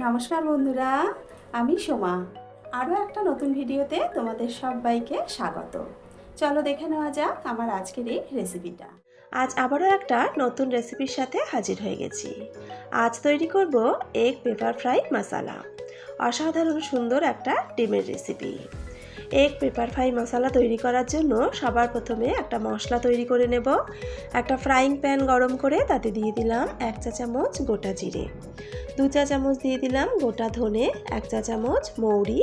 নমস্কার বন্ধুরা, আমি সোমা। আরও একটা নতুন ভিডিওতে তোমাদের সবাইকে স্বাগত। চলো দেখে নেওয়া যাক আমার আজকের এই রেসিপিটা। আজ আবারও একটা নতুন রেসিপির সাথে হাজির হয়ে গেছি। আজ তৈরি করব এগ পেপার ফ্রাই মশলা। অসাধারণ সুন্দর একটা ডিমের রেসিপি। এগ পেপার ফ্রাই মশলা তৈরি করার জন্য সবার প্রথমে একটা মশলা তৈরি করে নেব। একটা ফ্রাইং প্যান গরম করে তাতে দিয়ে দিলাম 1 চা চামচ গোটা জিরে, 2 চা চামচ দিয়ে দিলাম গোটা ধনে, 1 চা চামচ মৌরি,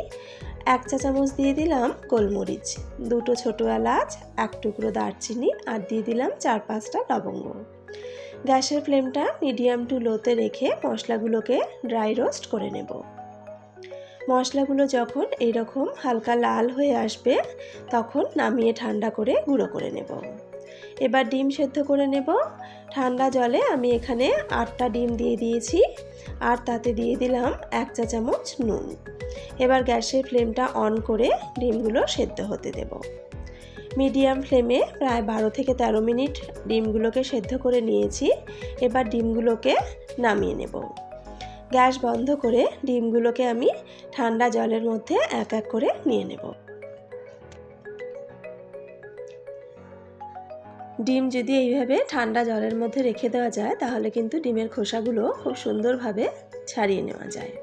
1 চা চামচ দিয়ে দিলাম গোলমরিচ, 2টো ছোটো এলাচ, 1 টুকরো দারচিনি আর দিয়ে দিলাম 4-5টা লবঙ্গ। গ্যাসের ফ্লেমটা মিডিয়াম টু লোতে রেখে মশলাগুলোকে ড্রাই রোস্ট করে নেব। মশলাগুলো যখন এইরকম হালকা লাল হয়ে আসবে তখন নামিয়ে ঠান্ডা করে গুঁড়ো করে নেব। এবার ডিম সেদ্ধ করে নেব। ঠান্ডা জলে আমি এখানে 8টা ডিম দিয়ে দিয়েছি আর তাতে দিয়ে দিলাম 1 চা চামচ নুন। এবার গ্যাসের ফ্লেমটা অন করে ডিমগুলো সেদ্ধ হতে দেব। মিডিয়াম ফ্লেমে প্রায় 12 থেকে 13 মিনিট ডিমগুলোকে সেদ্ধ করে নিয়েছি। এবার ডিমগুলোকে নামিয়ে নেব। গ্যাস বন্ধ করে ডিমগুলোকে আমি ঠান্ডা জলের মধ্যে এক এক করে নিয়ে নেব। ডিম যদি এইভাবে ঠান্ডা জলের মধ্যে রেখে দেওয়া যায় তাহলে কিন্তু ডিমের খোসাগুলো খুব সুন্দরভাবে ছাড়িয়ে নেওয়া যায়।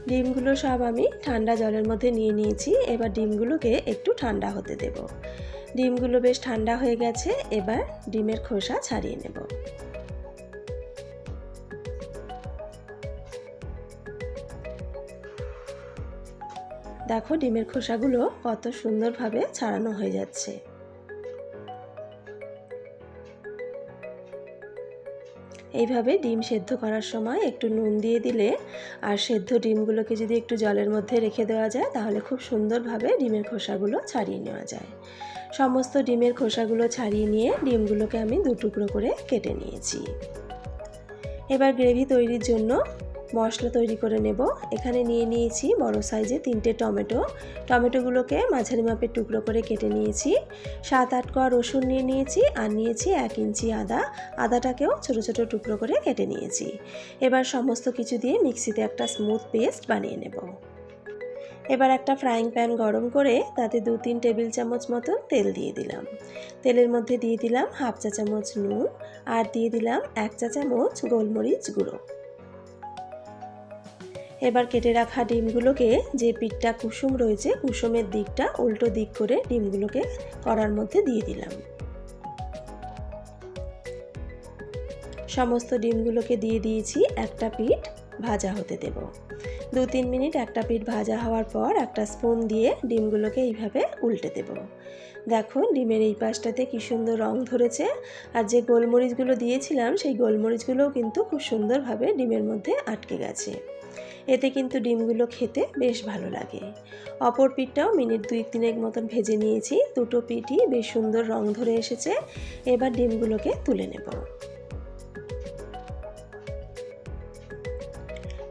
ডিমগুলো সব আমি ঠান্ডা জলের মধ্যে নিয়ে নিয়েছি। এবার ডিমগুলোকে একটু ঠান্ডা হতে দেব। ডিমগুলো বেশ ঠান্ডা হয়ে গেছে। এবার ডিমের খোসা ছাড়িয়ে নেব। দেখো ডিমের খোসাগুলো কত সুন্দরভাবে ছাড়ানো হয়ে যাচ্ছে। এইভাবে ডিম সেদ্ধ করার সময় একটু নুন দিয়ে দিলে আর সেদ্ধ ডিমগুলোকে যদি একটু জলের মধ্যে রেখে দেওয়া যায় তাহলে খুব সুন্দরভাবে ডিমের খোসাগুলো ছাড়িয়ে নেওয়া যায়। সমস্ত ডিমের খোসাগুলো ছাড়িয়ে নিয়ে ডিমগুলোকে আমি 2 টুকরো করে কেটে নিয়েছি। এবার গ্রেভি তৈরির জন্য মশলা তৈরি করে নেব। এখানে নিয়ে নিয়েছি বড় সাইজে 3টে টমেটো। টমেটোগুলোকে মাঝারি মাপের টুকরো করে কেটে নিয়েছি। 7-8 কোয়া রসুন নিয়ে নিয়েছি আর নিয়েছি 1 ইঞ্চি আদা। আদাটাকেও ছোট ছোট টুকরো করে কেটে নিয়েছি। এবার সমস্ত কিছু দিয়ে মিক্সিতে একটা স্মুথ পেস্ট বানিয়ে নেব। এবার একটা ফ্রাইং প্যান গরম করে তাতে 2-3 টেবিল চামচ মতো তেল দিয়ে দিলাম। তেলের মধ্যে দিয়ে দিলাম 1/2 চা চামচ নুন আর দিয়ে দিলাম 1 চা চামচ গোলমরিচ গুঁড়ো। এবার কেটে রাখা ডিমগুলোকে, যে পিঠটা কুসুম রয়েছে কুসুমের দিকটা উল্টো দিক করে ডিমগুলোকে কড়ার মধ্যে দিয়ে দিলাম। সমস্ত ডিমগুলোকে দিয়ে দিয়েছি। একটা পিঠ ভাজা হতে দেব। 2-3 মিনিট একটা পিঠ ভাজা হওয়ার পর একটা স্পুন দিয়ে ডিমগুলোকে এইভাবে উল্টে দেব। দেখো ডিমের এই পাশটাতে কি সুন্দর রং ধরেছে আর যে গোলমরিচগুলো দিয়েছিলাম সেই গোলমরিচগুলোও কিন্তু খুব সুন্দরভাবে ডিমের মধ্যে আটকে গেছে। এতে কিন্তু ডিমগুলো খেতে বেশ ভালো লাগে। অপর পিঠটাও মিনিট 2-3 মতন ভেজে নিয়েছি। দুটো পিঠই বেশ সুন্দর রং ধরে এসেছে। এবার ডিমগুলোকে তুলে নেব।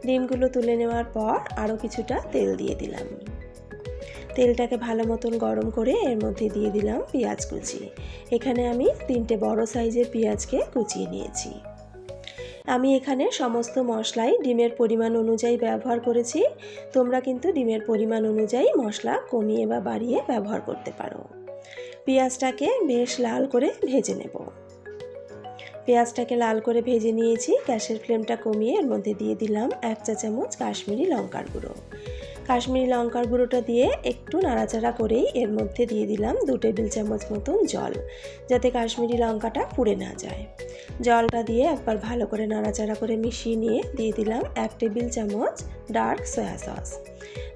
ডিমগুলো তুলে নেওয়ার পর আরও কিছুটা তেল দিয়ে দিলাম। তেলটাকে ভালো মতন গরম করে এর মধ্যে দিয়ে দিলাম পেঁয়াজ কুচি। এখানে আমি 3টে বড় সাইজের পেঁয়াজকে কুচিয়ে নিয়েছি। আমি এখানে সমস্ত মশলাই ডিমের পরিমাণ অনুযায়ী ব্যবহার করেছি। তোমরা কিন্তু ডিমের পরিমাণ অনুযায়ী মশলা কমিয়ে বা বাড়িয়ে ব্যবহার করতে পারো। পেঁয়াজটাকে বেশ লাল করে ভেজে নেব। পেঁয়াজটাকে লাল করে ভেজে নিয়েছি। গ্যাসের ফ্লেমটা কমিয়ে এর মধ্যে দিয়ে দিলাম 1 চা চামচ কাশ্মীরি লঙ্কার গুঁড়ো। কাশ্মীরি লঙ্কার গুঁড়োটা দিয়ে একটু নাড়াচাড়া করেই এর মধ্যে দিয়ে দিলাম 2 টেবিল চামচ মতন জল, যাতে কাশ্মীরি লঙ্কাটা পুড়ে না যায়। জলটা দিয়ে একবার ভালো করে নাড়াচাড়া করে মিশিয়ে নিয়ে দিয়ে দিলাম 1 টেবিল চামচ dark soya sauce.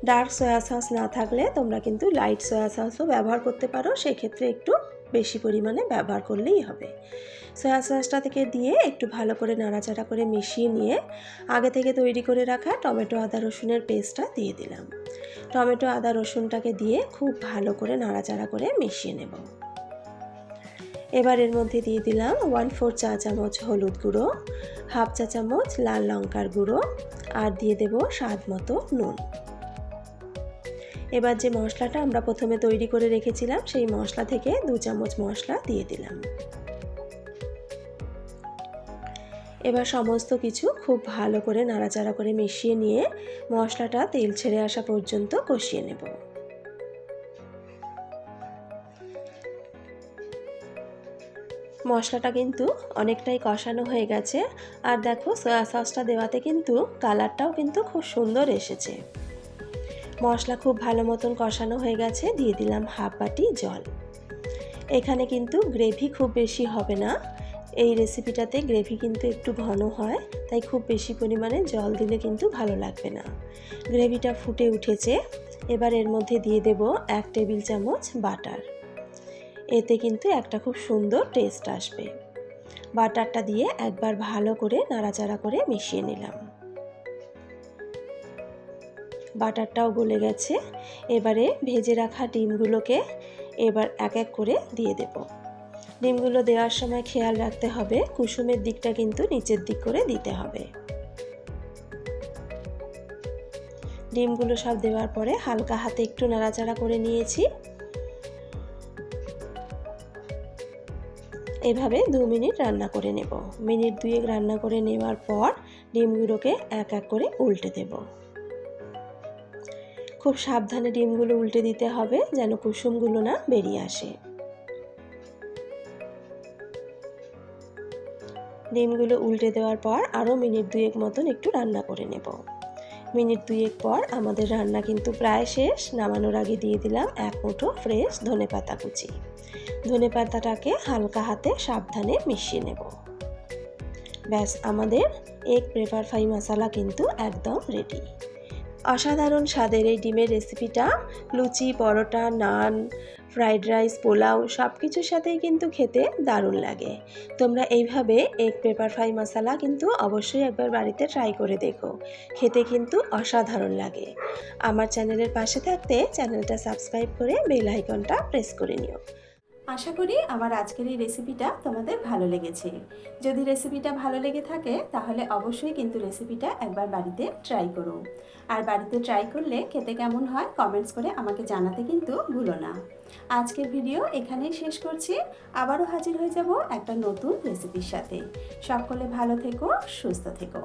Dark soya sauce না থাকলে তোমরা কিন্তু লাইট সয়া সসও ব্যবহার করতে পারো, সেক্ষেত্রে একটু বেশি পরিমাণে ব্যবহার করলেই হবে। সয়া সসটা থেকে দিয়ে একটু ভালো করে নাড়াচাড়া করে মিশিয়ে নিয়ে আগে থেকে তৈরি করে রাখা টমেটো আদা রসুনের পেস্টটা দিয়ে দিলাম। টমেটো আদা রসুনটাকে দিয়ে খুব ভালো করে নাড়াচাড়া করে মিশিয়ে নেব। এবার এর মধ্যে দিয়ে দিলাম 1/4 চা চামচ হলুদ গুঁড়ো, 1/2 চা চামচ লাল লঙ্কার গুঁড়ো আর দিয়ে দেব স্বাদ মতো নুন। এবার যে মশলাটা আমরা প্রথমে তৈরি করে রেখেছিলাম সেই মশলা থেকে 2 চামচ মশলা দিয়ে দিলাম। এবার সমস্ত কিছু খুব ভালো করে নাড়াচাড়া করে মিশিয়ে নিয়ে মশলাটা তেল ছেড়ে আসা পর্যন্ত কষিয়ে নেব। মশলাটা কিন্তু অনেকটাই কষানো হয়ে গেছে, আর দেখো সয়া সসটা দেওয়াতে কিন্তু কালারটাও কিন্তু খুব সুন্দর এসেছে। মশলা খুব ভালো মতন কষানো হয়ে গেছে, দিয়ে দিলাম হাফ বাটি জল। এখানে কিন্তু গ্রেভি খুব বেশি হবে না, এই রেসিপিটাতে গ্রেভি কিন্তু একটু ঘন হয়, তাই খুব বেশি পরিমাণে জল দিলে কিন্তু ভালো লাগবে না। গ্রেভিটা ফুটে উঠেছে, এবার এর মধ্যে দিয়ে দেব 1 টেবিল চামচ বাটার। এতে কিন্তু একটা খুব সুন্দর টেস্ট আসবে। বাটারটা দিয়ে একবার ভালো করে নাড়াচাড়া করে মিশিয়ে নিলাম। বাটারটাও গলে গেছে, এবারে ভেজে রাখা ডিমগুলোকে এবার এক এক করে দিয়ে দেব। ডিমগুলো দেওয়ার সময় খেয়াল রাখতে হবে কুসুমের দিকটা কিন্তু নিচের দিক করে দিতে হবে। ডিমগুলো সব দেওয়ার পরে হালকা হাতে একটু নাড়াচাড়া করে নিয়েছি। এভাবে 2 মিনিট রান্না করে নেব। মিনিট 2 রান্না করে নেওয়ার পর ডিমগুলোকে এক এক করে উল্টে দেব। খুব সাবধানে ডিমগুলো উল্টে দিতে হবে যেন কুসুমগুলো না বেরিয়ে আসে। ডিমগুলো উল্টে দেওয়ার পর আরও মিনিট 2 মতন একটু রান্না করে নেব। মিনিট 2 পর আমাদের রান্না কিন্তু প্রায় শেষ। নামানোর আগে দিয়ে দিলাম 1 মুঠো ফ্রেশ ধনেপাতা কুচি। ধনেপাতাটাকে হালকা হাতে সাবধানে মিশিয়ে নেব। ব্যাস, আমাদের এগ পেপার ফ্রাই মশলা কিন্তু একদম রেডি। অসাধারণ স্বাদের এই ডিমের রেসিপিটা লুচি, পরোটা, নান, ফ্রাইড রাইস, পোলাও সব কিছুর সাথেই কিন্তু খেতে দারুণ লাগে। তোমরা এইভাবে এগ পেপার ফ্রাই মশলা কিন্তু অবশ্যই একবার বাড়িতে ট্রাই করে দেখো, খেতে কিন্তু অসাধারণ লাগে। আমার চ্যানেলের পাশে থাকতে চ্যানেলটা সাবস্ক্রাইব করে বেল আইকনটা প্রেস করে নিও। আশা করি আমার আজকের এই রেসিপিটা তোমাদের ভালো লেগেছে। যদি রেসিপিটা ভালো লেগে থাকে তাহলে অবশ্যই কিন্তু রেসিপিটা একবার বাড়িতে ট্রাই করো। আর বাড়িতে ট্রাই করলে খেতে কেমন হয় কমেন্টস করে আমাকে জানাতে কিন্তু ভুলো না। আজকের ভিডিও এখানেই শেষ করছি। আবারও হাজির হয়ে যাব একটা নতুন রেসিপির সাথে। সকলে ভালো থেকো, সুস্থ থেকো।